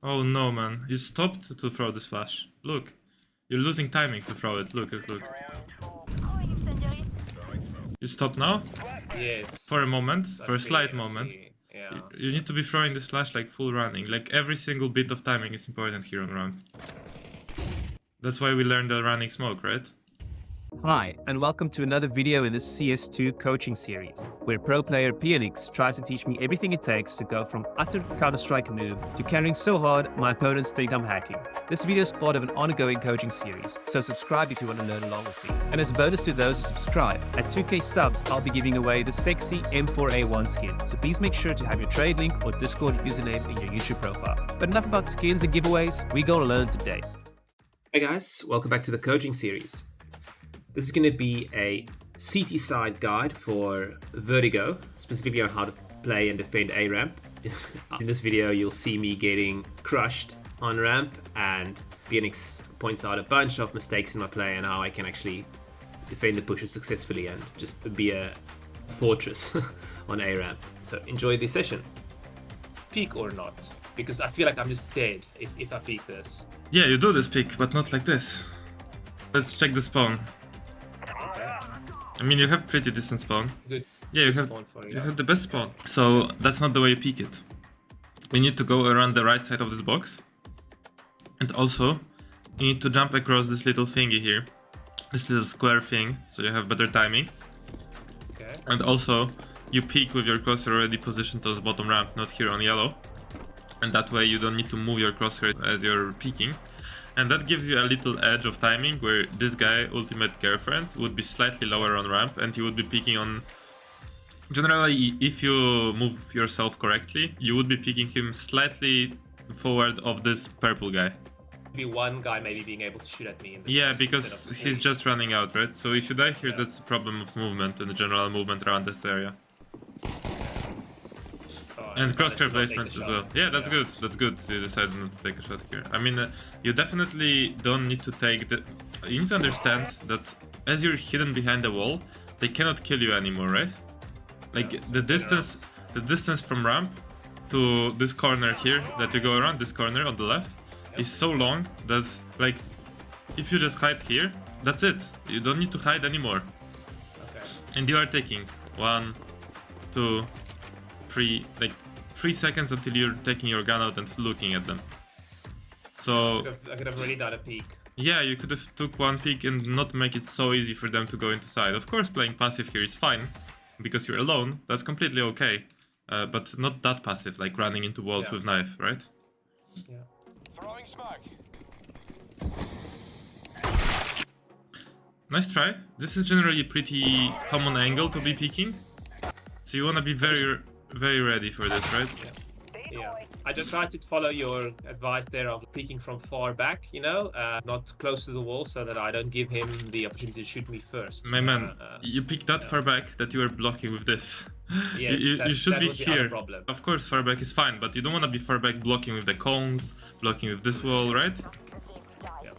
Oh no, man. You stopped to throw this flash. Look. You're losing timing to throw it. Look. You stop now? Yes. For a moment. For a slight I moment. see. Yeah. You need to be throwing this flash like full running. Like every single bit of timing is important here on ramp. That's why we learned the running smoke, right? Hi, and welcome to another video in this CS2 coaching series, where pro player Pienix tries to teach me everything it takes to go from utter Counter-Strike noob to carrying so hard my opponents think I'm hacking. This video is part of an ongoing coaching series, so subscribe if you want to learn along with me. And as a bonus to those who subscribe, at 2k subs I'll be giving away the sexy M4A1 skin, so please make sure to have your trade link or Discord username in your YouTube profile. But enough about skins and giveaways, we're gonna learn today. Hey guys, welcome back to the coaching series. This is going to be a CT side guide for Vertigo, specifically on how to play and defend A ramp. In this video, you'll see me getting crushed on ramp, and Pienix points out a bunch of mistakes in my play and how I can actually defend the pushes successfully and just be a fortress on A ramp. So enjoy this session. Peak or not? Because I feel like I'm just dead if I peak this. Yeah, you do this pick, but not like this. Let's check the spawn. I mean, you have pretty decent spawn. Good. Yeah, you have the best spawn. So that's not the way you peek it. We need to go around the right side of this box. And also, you need to jump across this little thingy here. This little square thing, so you have better timing. Okay. And also, you peek with your crosshair already positioned on the bottom ramp, not here on yellow. And that way you don't need to move your crosshair as you're peeking. And that gives you a little edge of timing where this guy, Ultimate Girlfriend, would be slightly lower on ramp and he would be peeking on... Generally, if you move yourself correctly, you would be peeking him slightly forward of this purple guy. Be one guy maybe being able to shoot at me. In this Yeah, space because he's just running out, right? So if you die here, that's the problem of movement and the general movement around this area. And crosshair placement as well. Yeah, that's good. That's good. You decided not to take a shot here. I mean, you definitely don't need to take the... You need to understand that as you're hidden behind the wall, they cannot kill you anymore, right? Like the distance from ramp to this corner here that you go around, this corner on the left, is so long that, like, if you just hide here, that's it. You don't need to hide anymore. Okay. And you are taking 1, 2, 3, like 3 seconds until you're taking your gun out and looking at them. So I could have really done a peek. yeah, you could have took one peek and not make it so easy for them to go into side. Of course, playing passive here is fine because you're alone. That's completely okay, but not that passive, like running into walls with knife, right? Yeah. Throwing smoke. Nice try. This is generally a pretty common angle to be peeking, so you wanna be very ready for this, right? Yeah. I just tried to follow your advice there of peeking from far back, you know, not close to the wall, so that I don't give him the opportunity to shoot me first. My man, you peek that far back that you are blocking with this. Yes, you should that be was the other here. problem. Of course, far back is fine, but you don't want to be far back blocking with the cones, blocking with this wall, right? Yeah.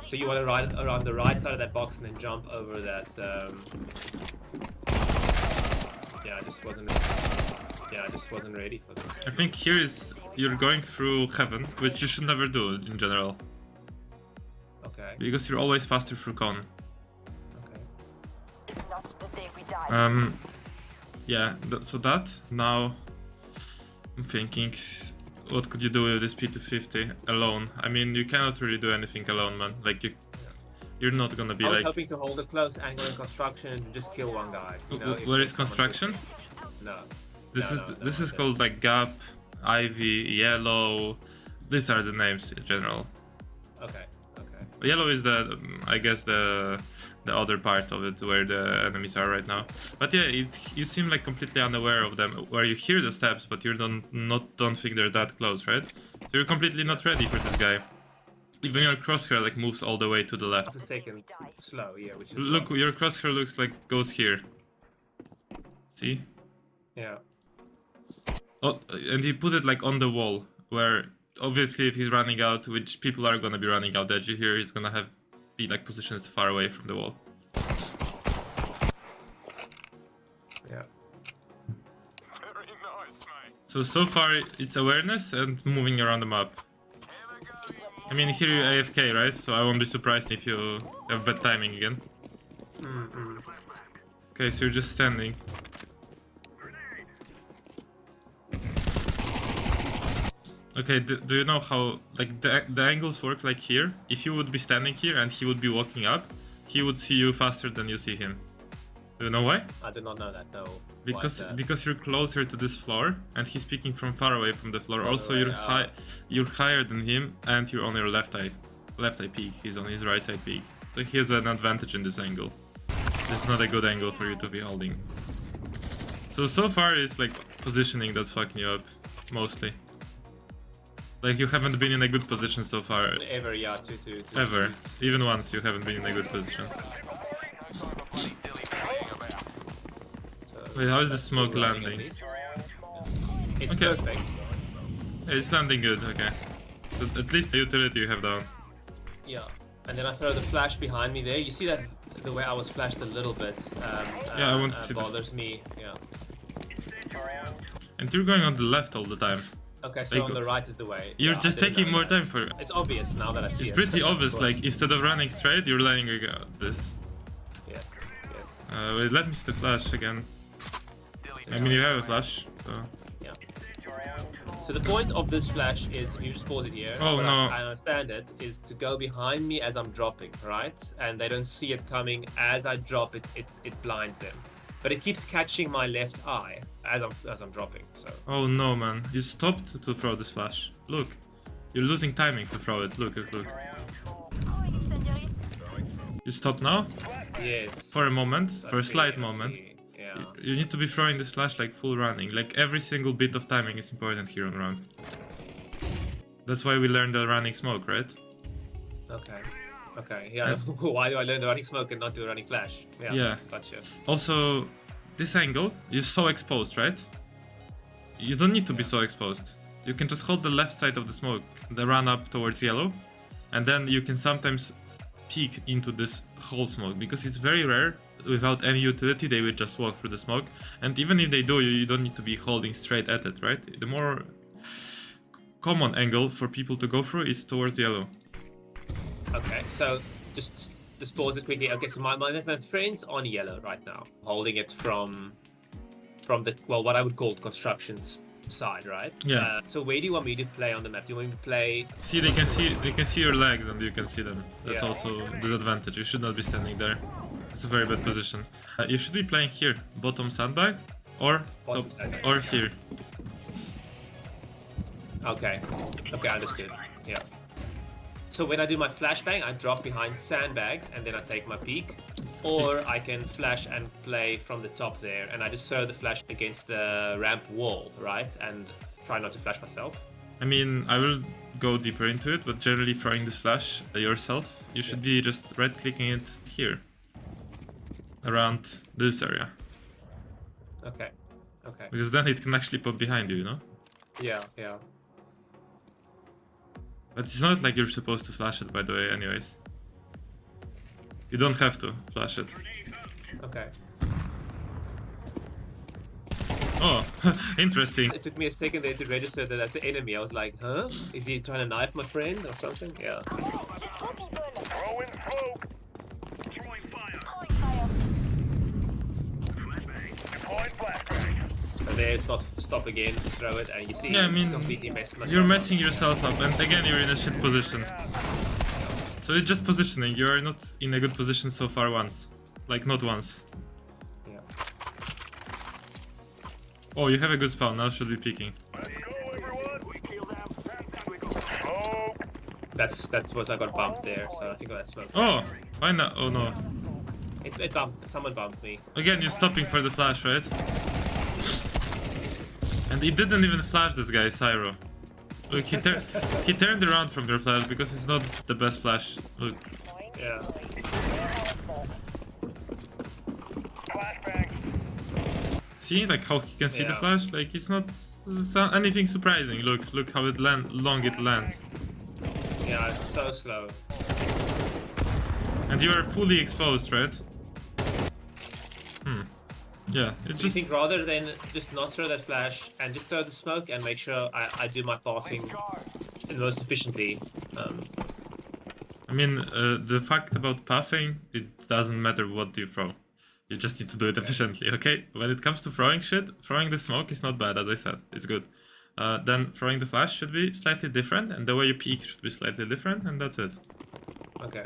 So you want to ride around the right side of that box and then jump over that. Yeah, I just wasn't ready for this. I think here is you're going through heaven, which you should never do in general, Okay. because you're always faster through con. Okay. Yeah. So that now I'm thinking, what could you do with this P250 alone? I mean, you cannot really do anything alone, man. Like you're not gonna be I was like. hoping to hold a close angle in construction and just kill one guy. You know, Where is construction? No. This is called like gap, ivy, yellow. These are the names in general. Okay. Okay. Yellow is the, I guess the other part of it where the enemies are right now. But yeah, you seem like completely unaware of them. Where you hear the steps, but you don't think they're that close, right? So you're completely not ready for this guy. Even your crosshair like moves all the way to the left. Half a second slow, yeah. Which is Look, your crosshair looks like goes here. See? Yeah. Oh, and he put it like on the wall, where obviously if he's running out, which people are gonna be running out edge here, he's gonna be like positions far away from the wall. Yeah. So far it's awareness and moving around the map. I mean, here you AFK, right? So I won't be surprised if you have bad timing again. Okay, so you're just standing. Okay, do you know how, like, the angles work like here? If you would be standing here and he would be walking up, he would see you faster than you see him. Do you know why? I did not know that, no. Because you're closer to this floor and he's peeking from far away from the floor. Also, you're higher than him and you're on your left eye peak. He's on his right side peak. So he has an advantage in this angle. This is not a good angle for you to be holding. So far it's like positioning that's fucking you up, mostly. Like, you haven't been in a good position so far. Ever, yeah, Ever. Even once you haven't been in a good position. Wait, how is the smoke landing? It's okay. Perfect. Yeah, it's landing good, okay. But at least the utility you have down. Yeah, and then I throw the flash behind me there. You see that the way I was flashed a little bit yeah, I want to see bothers me, yeah. And you're going on the left all the time. Okay, so like, on the right is the way. You're yeah, just taking more time for it. It's obvious now that I see it. It's pretty obvious, like, instead of running straight, you're laying this. Yes, yes. Wait, let me see the flash again. I mean, you have a flash, so... Yeah. So the point of this flash is, if you just pause it here, oh, no. I understand it, is to go behind me as I'm dropping, right? And they don't see it coming. As I drop it, it blinds them. But it keeps catching my left eye as I'm dropping, so... Oh no, man. You stopped to throw this flash. Look. You're losing timing to throw it. Look. You stop now? Yes. For a moment. That's for a slight really moment. Yeah. You need to be throwing this flash like full running. Like, every single bit of timing is important here on ramp. That's why we learned the running smoke, right? Okay, yeah. Why do I learn the running smoke and not do a running flash? Yeah. Gotcha. Also, this angle is so exposed, right? You don't need to be so exposed. You can just hold the left side of the smoke, the run up towards yellow, and then you can sometimes peek into this whole smoke, because it's very rare. Without any utility, they will just walk through the smoke, and even if they do, you don't need to be holding straight at it, right? The more common angle for people to go through is towards yellow. Okay, so just pause it quickly. Okay, so my friend's on yellow right now, holding it from the, well, what I would call construction side, right? Yeah. So where do you want me to play on the map? Do you want me to play? See, they can see your legs and you can see them. That's Yeah. also a disadvantage. You should not be standing there. It's a very bad position. You should be playing here, bottom sandbag, or Bottom top, sandbag. or here. Okay, understood. Yeah. So when I do my flashbang, I drop behind sandbags and then I take my peek. Or I can flash and play from the top there, and I just throw the flash against the ramp wall, right? And try not to flash myself. I mean, I will go deeper into it, but generally throwing this flash yourself, you should be just right-clicking it here. Around this area. Okay. Because then it can actually pop behind you, you know? Yeah. But it's not like you're supposed to flash it, by the way, anyways. You don't have to flash it. Okay. Oh, interesting. It took me a second there to register that that's an enemy. I was like, huh? Is he trying to knife my friend or something? Yeah. Throwing smoke. Throwing fire. Deploying flashbang. So there's not stop again to throw it, and you see Yeah, I it's mean, completely messed myself you're up. messing yourself up, and again, you're in a shit position. So it's just positioning. You are not in a good position so far once. Like, not once. Yeah. Oh, you have a good spawn. Now should be peeking. Let's go, everyone. We kill them. We go. Smoke. That's what I got bumped there, so I think that's smoke. Oh, why not? Oh no. It bumped. Someone bumped me. Again, you're stopping for the flash, right? And he didn't even flash this guy, Cyro. Look, he turned around from your flash because it's not the best flash. Look. Yeah. Flashbang. See, like how he can see the Yeah. flash? Like it's not anything surprising. Look how long it lands. Yeah, it's so slow. And you are fully exposed, right? Yeah, it Do you just think rather than just not throw that flash and just throw the smoke and make sure I do my pathing most efficiently? I mean, the fact about pathing, it doesn't matter what you throw. You just need to do it efficiently, okay? When it comes to throwing shit, throwing the smoke is not bad, as I said. It's good. Then throwing the flash should be slightly different, and the way you peek should be slightly different, and that's it. Okay.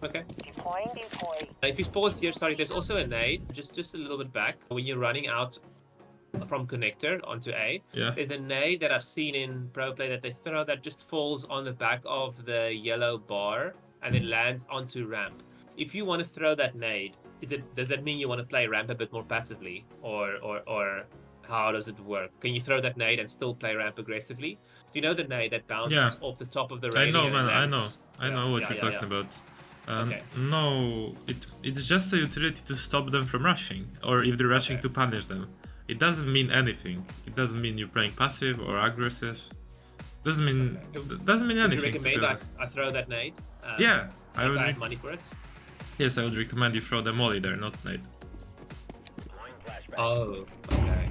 Okay. Deploying decoy. If you pause here, sorry, there's also a nade just a little bit back. When you're running out from connector onto A, Yeah. there's a nade that I've seen in pro play that they throw that just falls on the back of the yellow bar and it lands onto ramp. If you want to throw that nade, does that mean you want to play ramp a bit more passively, or how does it work? Can you throw that nade and still play ramp aggressively? Do you know the nade that bounces Yeah. off the top of the I railing? know, and man, I know. lands? I know what you're talking about. Okay. No, it's just a utility to stop them from rushing, or if they're rushing to punish them. It doesn't mean anything. It doesn't mean you're playing passive or aggressive. Doesn't mean Would you anything. To be recommend honest. I throw that nade? Yeah, I If would. I had money for it. Yes, I would recommend you throw the molly there, not nade. Oh, okay.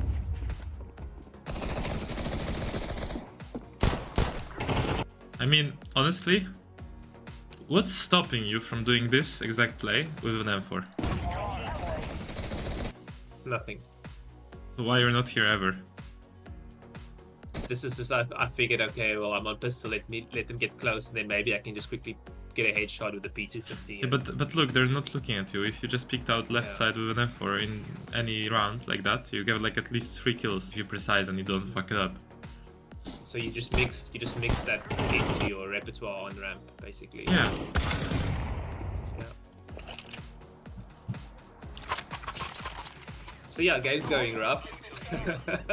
I mean, honestly, what's stopping you from doing this exact play with an M4? Nothing. So why you're not here ever? This is just I figured, okay, well, I'm on pistol. Let them get close, and then maybe I can just quickly get a headshot with the P250. Yeah, but look, they're not looking at you. If you just picked out left side with an M4 in any round like that, you get like at least 3 kills if you're precise and you don't fuck it up. So you just mixed that into your repertoire on ramp, basically. Yeah. Yeah. So yeah, game's going rough.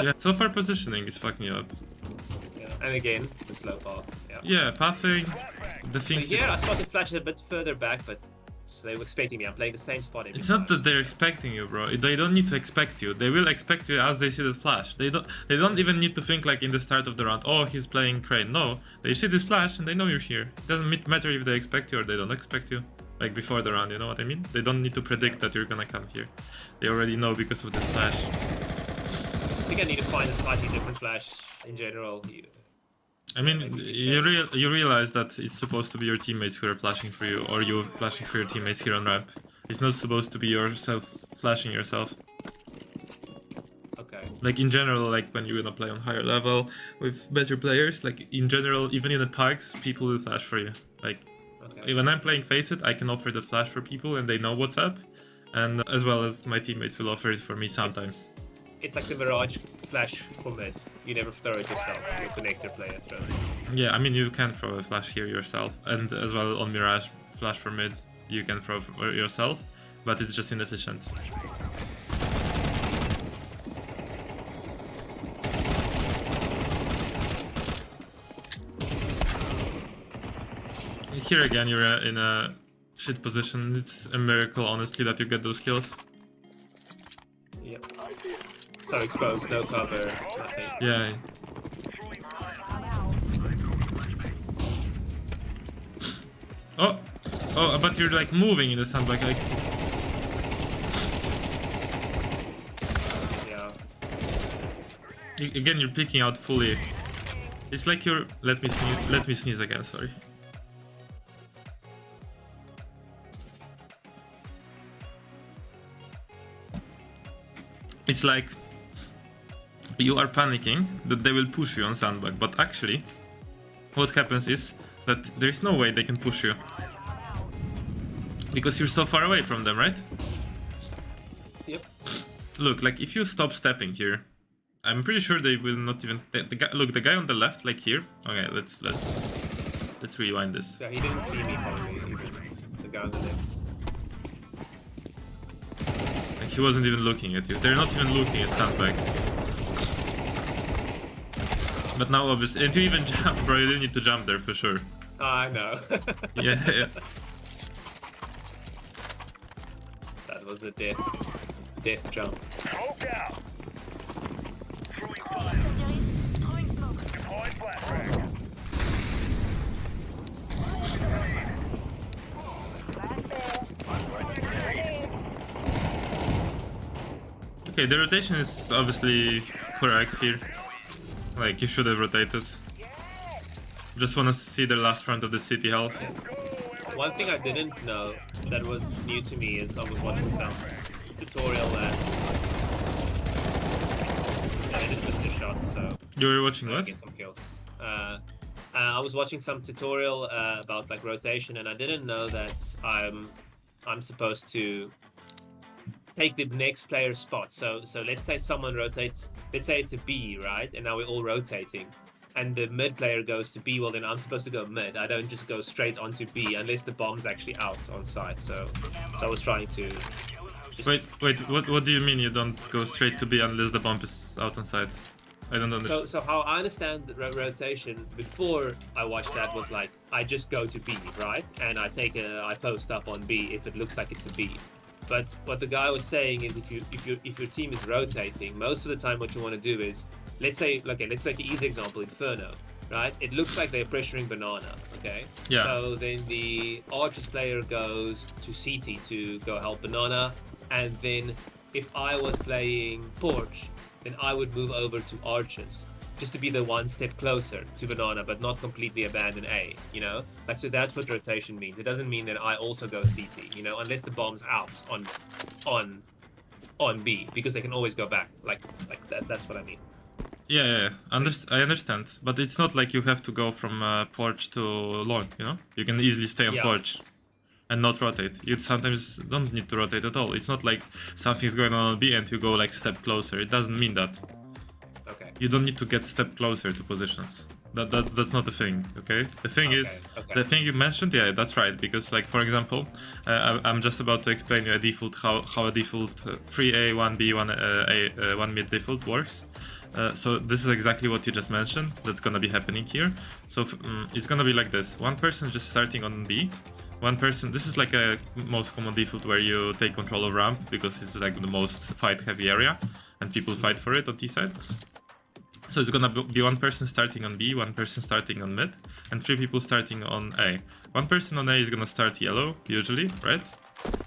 Yeah. So far positioning is fucking you up. Yeah. And again, the slow path. Yeah. Yeah, pathing, the So things. here I started flashing a bit further back, but they were expecting me. I'm playing the same spot every It's time. not that they're expecting you, bro. They don't need to expect you. They will expect you as they see this flash. They don't even need to think like in the start of the round, oh, he's playing Crane. No, they see this flash and they know you're here. It doesn't matter if they expect you or they don't expect you. Like before the round, you know what I mean? They don't need to predict that you're gonna come here. They already know because of this flash. I think I need to find a slightly different flash in general. I mean, you realize that it's supposed to be your teammates who are flashing for you, or you flashing for your teammates here on ramp. It's not supposed to be yourself flashing yourself. Okay. Like in general, like when you're gonna play on higher level with better players, like in general, even in the packs, people will flash for you. Like when I'm playing Face It, I can offer that flash for people and they know what's up, and as well as my teammates will offer it for me sometimes. It's like the Mirage flash for mid. You never throw it yourself. Your connector player throws it. Yeah, I mean you can throw a flash here yourself, and as well on Mirage flash for mid, you can throw for yourself, but it's just inefficient. Here again, you're in a shit position. It's a miracle, honestly, that you get those kills. Yep. So exposed, no cover, nothing. Yeah. Oh, but you're like moving in the sandbag. Like. Yeah. Again, you're picking out fully. It's like you're. Let me sneeze again. Sorry. It's like you are panicking that they will push you on sandbag, but actually what happens is that there's no way they can push you because you're so far away from them, right? Yep. Look, like if you stop stepping here, I'm pretty sure they will not even the guy, look, the guy on the left, like here. Okay, let's rewind this. So he didn't see me probably, even the guy on the left. Like he wasn't even looking at you. They're not even looking at sandbag. But now obviously, and you even jump, bro, you didn't need to jump there for sure. I know. Yeah. That was a death jump. Smoke out. Throwing fire. Deploying flashbang. Okay, the rotation is obviously correct here. Like, you should have rotated. Just wanna see the last round of the city health. One thing I didn't know that was new to me is I was watching some tutorial and I just missed the shots, so You were watching I what? get some kills. I was watching some tutorial about like rotation, and I didn't know that I'm supposed to take the next player's spot. So let's say someone rotates. Let's say it's a B, right? And now we're all rotating. And the mid player goes to B, well then I'm supposed to go mid. I don't just go straight onto B unless the bomb's actually out on site. So I was trying to just... Wait, what do you mean you don't go straight to B unless the bomb is out on site? I don't understand. So how I understand the rotation before I watched that was like I just go to B, right? And I post up on B if it looks like it's a B. But what the guy was saying is if your team is rotating, most of the time what you want to do is let's make an easy example, Inferno, right? It looks like they're pressuring Banana, okay? Yeah. So then the Archers player goes to CT to go help Banana, and then if I was playing Porch, then I would move over to Archers, just to be the one step closer to Banana, but not completely abandon A, you know? Like, so that's what rotation means. It doesn't mean that I also go CT, you know, unless the bomb's out on B, because they can always go back. Like that's what I mean. Yeah. I understand. But it's not like you have to go from porch to long, you know? You can easily stay on porch and not rotate. You sometimes don't need to rotate at all. It's not like something's going on B and you go like step closer. It doesn't mean that. Okay. You don't need to get step closer to positions. That's not the thing, okay? The thing is, the thing you mentioned, yeah, that's right. Because like, for example, I'm just about to explain you a default, how a default 3A, 1B, 1 mid default works. So this is exactly what you just mentioned. That's gonna be happening here. So it's gonna be like this. One person just starting on B. One person, this is like a most common default where you take control of ramp because it's like the most fight heavy area and people fight for it on T side. So it's gonna be one person starting on B, one person starting on mid, and 3 people starting on A. One person on A is gonna start yellow, usually, right?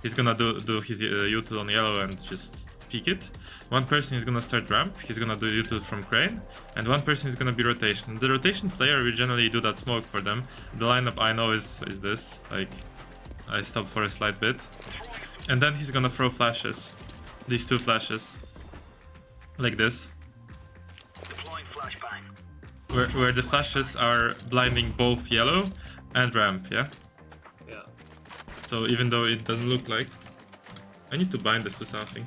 He's gonna do his util on yellow and just peek it. One person is gonna start ramp, he's gonna do util from crane, and one person is gonna be rotation. The rotation player, we generally do that smoke for them. The lineup I know is this, like, I stop for a slight bit. And then he's gonna throw flashes, these 2 flashes, like this. Where the flashes are blinding both yellow and ramp, yeah? Yeah. So even though it doesn't look like... I need to bind this to something.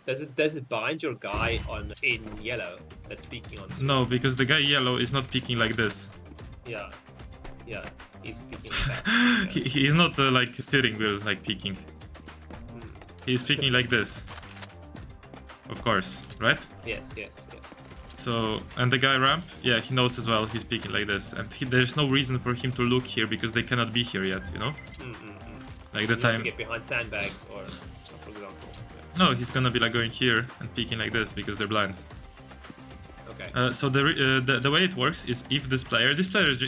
Does it bind your guy in yellow that's peeking on? No, because the guy yellow is not peeking like this. Yeah, he's peeking like that. Yeah. He's not like steering wheel like peeking. He's peeking like this. Of course, right? Yes. So, and the guy ramp, yeah, he knows as well he's peeking like this. And there's no reason for him to look here because they cannot be here yet, you know? Like the time... to get behind sandbags or, for example. No, he's gonna be like going here and peeking like this because they're blind. Okay. So the way it works is if this player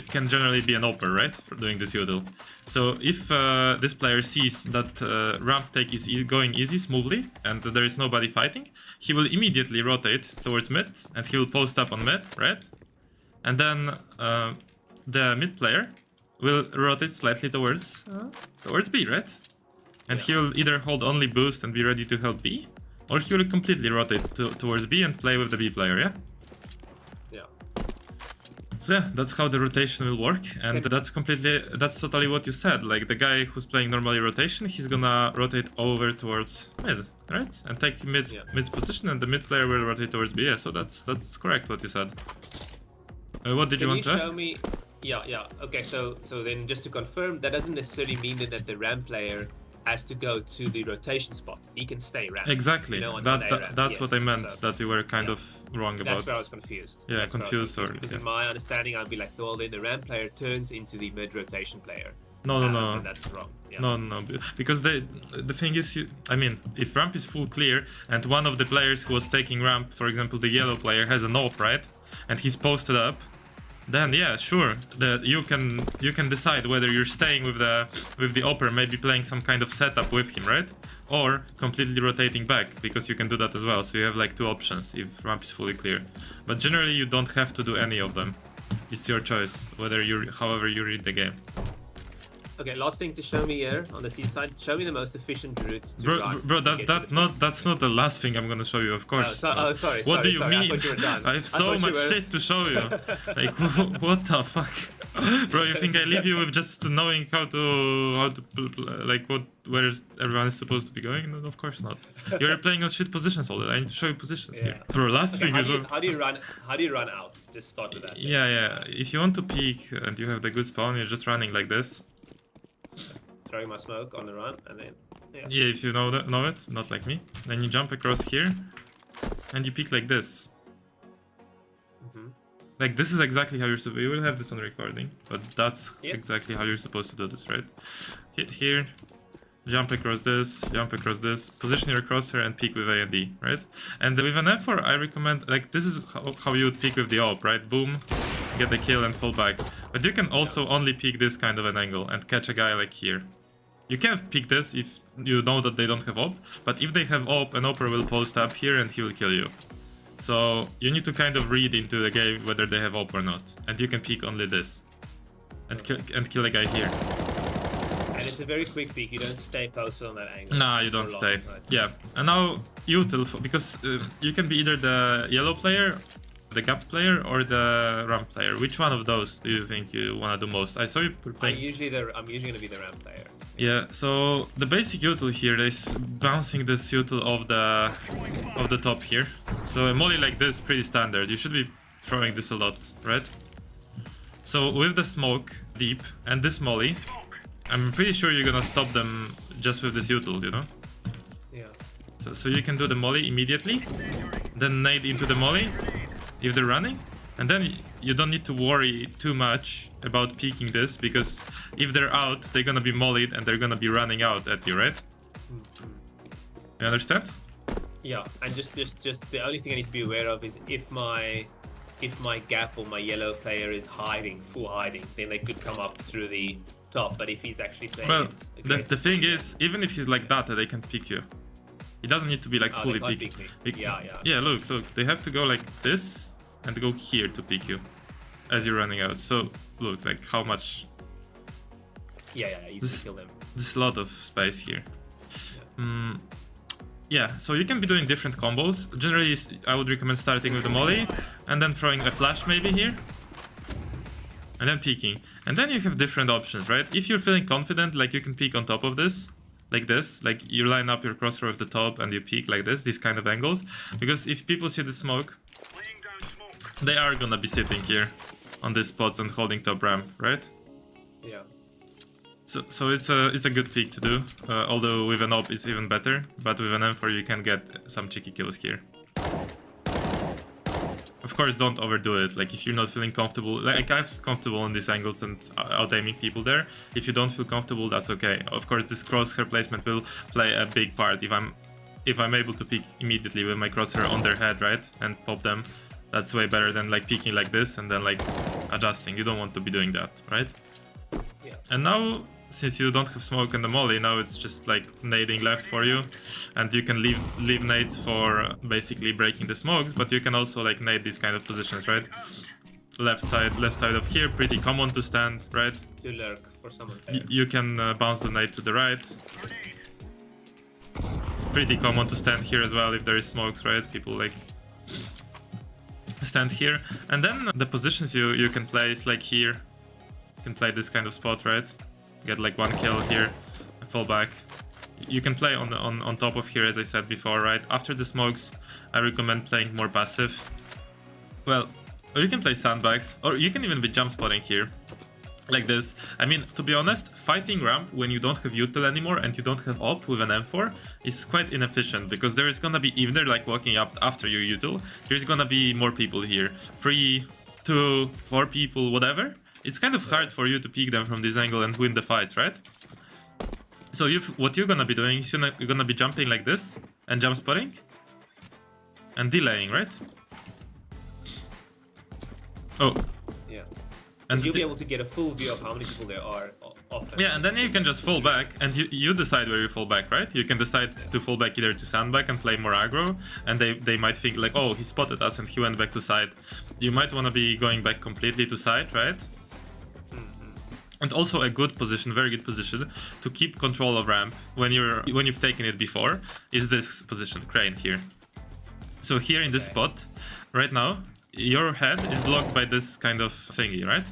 can generally be an oper, right, for doing this util. So if this player sees that ramp take is going easy, smoothly, and there is nobody fighting, he will immediately rotate towards mid, and he will post up on mid, right? And then the mid player will rotate slightly towards B, right? And he will either hold only boost and be ready to help B, or he will completely rotate towards B and play with the B player, yeah? So yeah, that's how the rotation will work, and that's totally what you said. Like the guy who's playing normally rotation, he's gonna rotate over towards mid, right? And take mid's position, and the mid player will rotate towards B. Yeah, so that's correct what you said. What did you want to ask? Show me? Yeah. Okay, so then just to confirm, that doesn't necessarily mean that the ramp player has to go to the rotation spot. He can stay ramp. Exactly. You know, that's what I meant. So, that you were kind of wrong about. That's where I was confused. Yeah, confused. Because in my understanding, I'd be like, well, then the ramp player turns into the mid rotation player. No. And that's wrong. Yeah. No. Because the thing is, if ramp is full clear and one of the players who was taking ramp, for example, the yellow player has an op, right? And he's posted up. then yeah, sure, you can decide whether you're staying with the upper, maybe playing some kind of setup with him, right? Or completely rotating back, because you can do that as well. So you have like two options if ramp is fully clear. But generally you don't have to do any of them. It's your choice, however you read the game. Okay, last thing to show me here on the seaside. Show me the most efficient route to run. Bro, that's not the last thing I'm gonna show you, of course. Sorry. What do you sorry, mean? I thought you were done. I have so much shit to show you. Like, what the fuck? Bro, you think I leave you with just knowing how to like where everyone is supposed to be going? No, of course not. You're playing on shit positions all the time. I need to show you positions here. Bro, last thing how is do you run out? Just start with that. yeah. If you want to peek and you have the good spawn, you're just running like this. Throwing my smoke on the run, and then Yeah, if you know it, not like me. Then you jump across here, and you peek like this. Like, this is exactly how you're supposed. You will have this on recording, but that's exactly how you're supposed to do this, right? Hit here, jump across this, position your crosshair and peek with A and D, right? And with an F4, I recommend, like, this is how you would peek with the AWP, right? Boom, get the kill and fall back. But you can also only peek this kind of an angle and catch a guy like here. You can peek this if you know that they don't have AWP, but if they have AWP, an AWPer will post up here and he will kill you. So you need to kind of read into the game whether they have AWP or not. And you can peek only this. And kill a guy here. And it's a very quick peek, you don't stay posted on that angle. Nah, you don't stay. Right? Yeah. And now util, because you can be either the yellow player, the gap player, or the ramp player. Which one of those do you think you want to do most? I saw you playing. I'm usually gonna be the ramp player. Yeah, so the basic util here is bouncing this util of the top here. So a molly like this, pretty standard. You should be throwing this a lot, right? So with the smoke deep and this molly, I'm pretty sure you're gonna stop them just with this util, you know? Yeah. So you can do the molly immediately, then nade into the molly if they're running, and then you don't need to worry too much about peeking this, because if they're out, they're gonna be mollied and they're gonna be running out at you, right? You understand? Yeah, and just the only thing I need to be aware of is if my gap or my yellow player is hiding, full hiding, then they could come up through the top. But if he's actually playing well, the thing is, even if he's like that, they can pick you. It doesn't need to be like fully pick. Yeah, look, they have to go like this and go here to pick you as you're running out. So look, like how much. Yeah, easy to kill them. There's a lot of space here. Yeah, so you can be doing different combos. Generally, I would recommend starting with the molly and then throwing a flash maybe here. And then peeking. And then you have different options, right? If you're feeling confident, like you can peek on top of this. Like you line up your crosshair at the top and you peek like this, these kind of angles. Because if people see the smoke, they are gonna be sitting here on these spots and holding top ramp, right? Yeah. So it's a good peek to do, although with an AWP it's even better, but with an M4 you can get some cheeky kills here. Of course, don't overdo it. Like if you're not feeling comfortable, like I feel comfortable on these angles and out aiming people there. If you don't feel comfortable, that's okay. Of course, this crosshair placement will play a big part. If I'm able to peek immediately with my crosshair on their head, right, and pop them, that's way better than like peeking like this and then like adjusting. You don't want to be doing that, right? Yeah. And now, since you don't have smoke and the molly, now it's just like nading left for you, and you can leave nades for basically breaking the smokes, but you can also like nade these kind of positions, right? Left side of here, pretty common to stand, right? To lurk for someone. You can bounce the nade to the right. Pretty common to stand here as well if there is smokes, right? People like stand here, and then the positions you can play is like here. You can play this kind of spot, right? Get like one kill here and fall back. You can play on top of here, as I said before, right? After the smokes, I recommend playing more passive. Well, or you can play sandbags, or you can even be jump spotting here, like this. I mean, to be honest, fighting ramp when you don't have util anymore and you don't have AWP with an M4 is quite inefficient, because there is gonna be, even they're like walking up after your util, there's gonna be more people here. 3, 2, 4 people, whatever. It's kind of hard for you to peek them from this angle and win the fight, right? So what you're gonna be doing is you're gonna be jumping like this and jump spotting and delaying, right? Oh. Yeah. And You'll be able to get a full view of how many people there are often. yeah, and then you can just fall back, and you decide where you fall back, right? You can decide to fall back either to sandbag and play more aggro, and they might think like, oh, he spotted us and he went back to side. You might want to be going back completely to side, right? And also a good position, very good position to keep control of ramp when you've taken it before is this position, crane here. So here in this spot, right now, your head is blocked by this kind of thingy, right?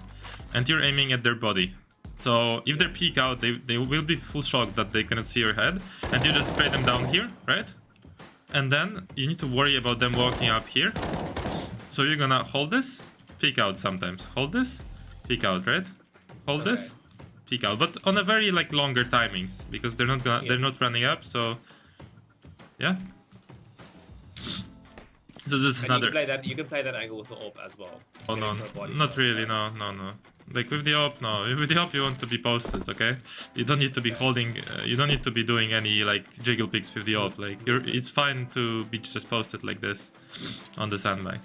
And you're aiming at their body. So if they peek out, they will be full shocked that they cannot see your head, and you just spray them down here, right? And then you need to worry about them walking up here. So you're gonna hold this, peek out sometimes. Hold this, peek out, right? Hold this, peek out, but on a very like longer timings because they're not running up. So yeah. So this is And another. you can play that angle with the AWP as well. Oh no, not really. No. Like with the AWP, no. With the AWP, you want to be posted, okay? You don't need to be holding. You don't need to be doing any like jiggle picks with the AWP. Like it's fine to be just posted like this on the sandbag.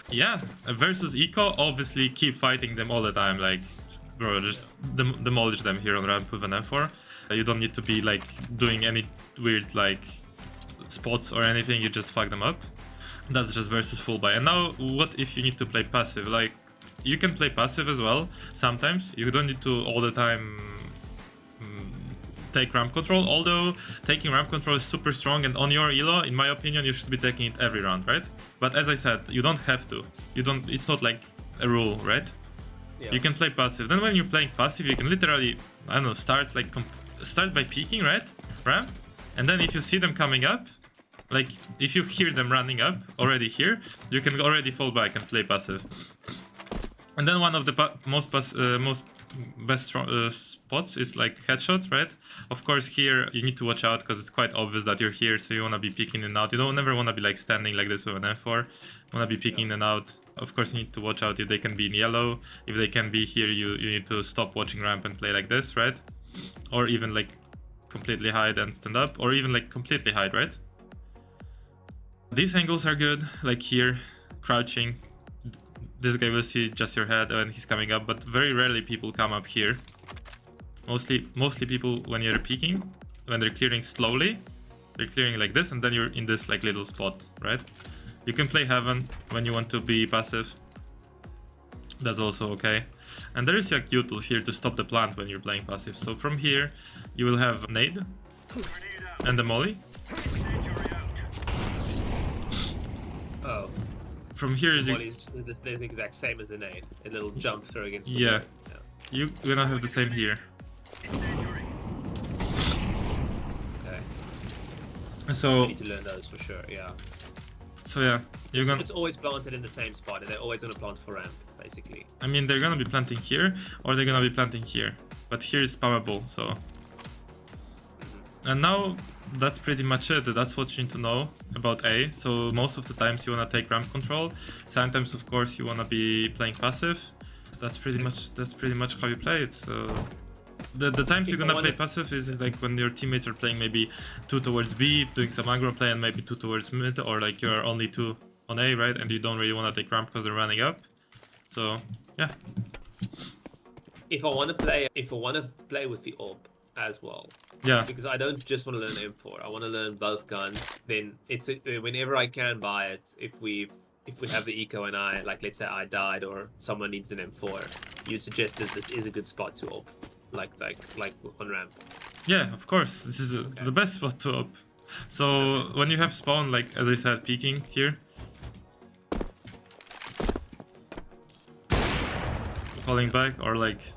Yeah, versus eco, obviously keep fighting them all the time. Like, bro, just demolish them here on ramp with an M4. You don't need to be like doing any weird like spots or anything. You just fuck them up. That's just versus full buy. And now, what if you need to play passive? Like, you can play passive as well sometimes. You don't need to all the time take ramp control, although taking ramp control is super strong, and on your elo, in my opinion, you should be taking it every round, right? But as I said, you don't have to. It's not like a rule, right? Yeah. You can play passive. Then when you're playing passive, you can literally, I don't know, start by peeking, right? Ramp. And then if you see them coming up, like if you hear them running up already here, you can already fall back and play passive. And then one of the best spots is like headshot, right? Of course, here you need to watch out because it's quite obvious that you're here, so you want to be peeking in and out. You don't never want to be like standing like this with an M4. You want to be peeking in and out. Of course, you need to watch out if they can be in yellow. If they can be here, you need to stop watching ramp and play like this, right? Or even like completely hide and stand up, or even like completely hide, right? These angles are good, like here, crouching. This guy will see just your head when he's coming up, but very rarely people come up here. Mostly people, when you're peeking, when they're clearing slowly, they're clearing like this, and then you're in this like little spot, right? You can play heaven when you want to be passive. That's also okay. And there is like util here to stop the plant when you're playing passive. So from here, you will have nade and the molly. Oh. From here is the exact same as the nade. A little jump throw against the yeah. nade. You're gonna have the same here. Okay. So You need to learn those for sure, yeah. So yeah, you're gonna. It's always planted in the same spot, and they're always gonna plant for ramp, basically. I mean, they're gonna be planting here, or they're gonna be planting here. But here is spammable, so. And now that's pretty much it. That's what you need to know about A. So most of the times you wanna take ramp control. Sometimes, of course, you wanna be playing passive. That's pretty much how you play it. So. The times you're gonna play passive is like when your teammates are playing maybe 2 towards B, doing some aggro play, and maybe 2 towards mid, or like you're only 2 on A, right? And you don't really want to take ramp because they're running up. So yeah. If I want to play with the AWP as well, Yeah. because I don't just want to learn M4. I want to learn both guns. Then it's whenever I can buy it. If we have the eco and I, like, let's say I died or someone needs an M4, you'd suggest that this is a good spot to AWP. Like on ramp. Yeah, of course. This is the best spot to up. So when you have spawn, like as I said, peeking here, falling back, or like,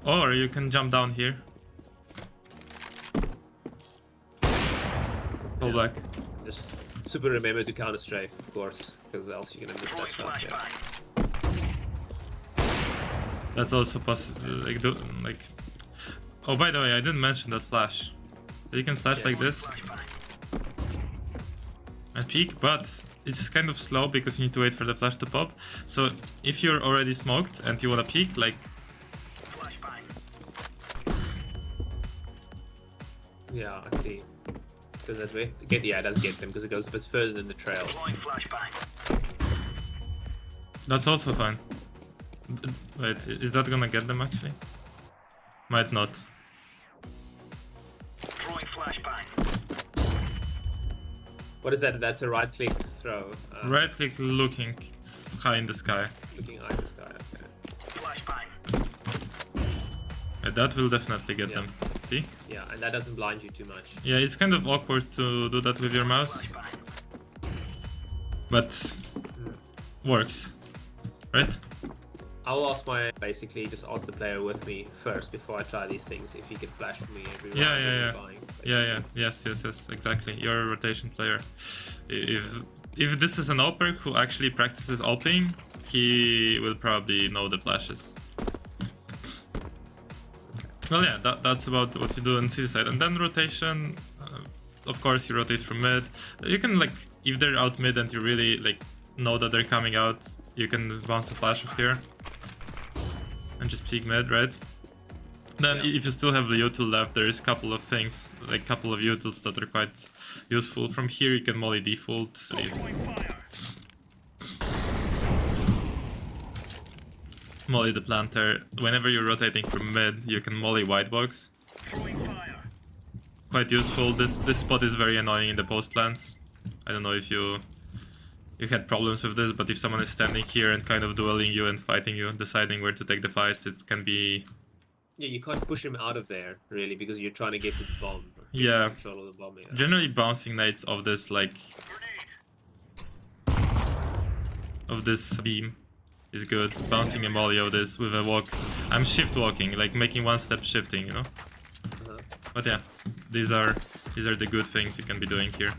or you can jump down here, fall back. Just super remember to counter strafe, of course, because else you're gonna miss that shot. Yeah. That's also possible. Like, oh, by the way, I didn't mention that flash. So you can flash like this and peek, but it's kind of slow because you need to wait for the flash to pop. So if you're already smoked and you wanna peek, like, Yeah, I see. Does that way? Yeah, it does get them because it goes a bit further than the trail. that's also fine. Wait, is that gonna get them actually? Might not. Throwing flashbang. What is that? That's a right click throw. Right click looking high in the sky. Looking high in the sky. Okay. Flashbang. That will definitely get them. See? Yeah, and that doesn't blind you too much. Yeah, it's kind of awkward to do that with your mouse, but works, right? I'll ask basically just ask the player with me first before I try these things if he can flash for me every round. Yeah. Buying, Yes, exactly. You're a rotation player. If this is an OPER who actually practices OPing, he will probably know the flashes. Well, yeah, that's about what you do on city side. And then rotation, of course, you rotate from mid. You can, like, if they're out mid and you really, like, know that they're coming out, you can bounce a flash off here and just peek mid, right? Then if you still have the util left, there is a couple of things, like a couple of utils that are quite useful. From here you can molly default. Molly the planter. Whenever you're rotating from mid, you can molly white box. Quite useful. This spot is very annoying in the post plants. I don't know if you had problems with this, but if someone is standing here and kind of dueling you and fighting you, deciding where to take the fights, it can be... Yeah, you can't push him out of there, really, because you're trying to get to the bomb. Yeah. Control of the bomb, yeah. Generally bouncing nades of this, like... of this beam is good. Bouncing a molly of this with a walk. I'm shift walking, like making one step shifting, you know? But yeah, these are the good things you can be doing here.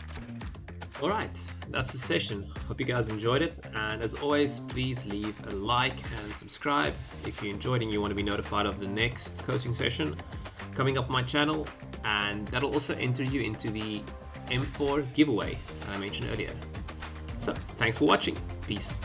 Alright, that's the session. Hope you guys enjoyed it, and as always, please leave a like and subscribe if you enjoyed and you want to be notified of the next coaching session coming up on my channel, and that'll also enter you into the M4 giveaway that I mentioned earlier. So, thanks for watching. Peace.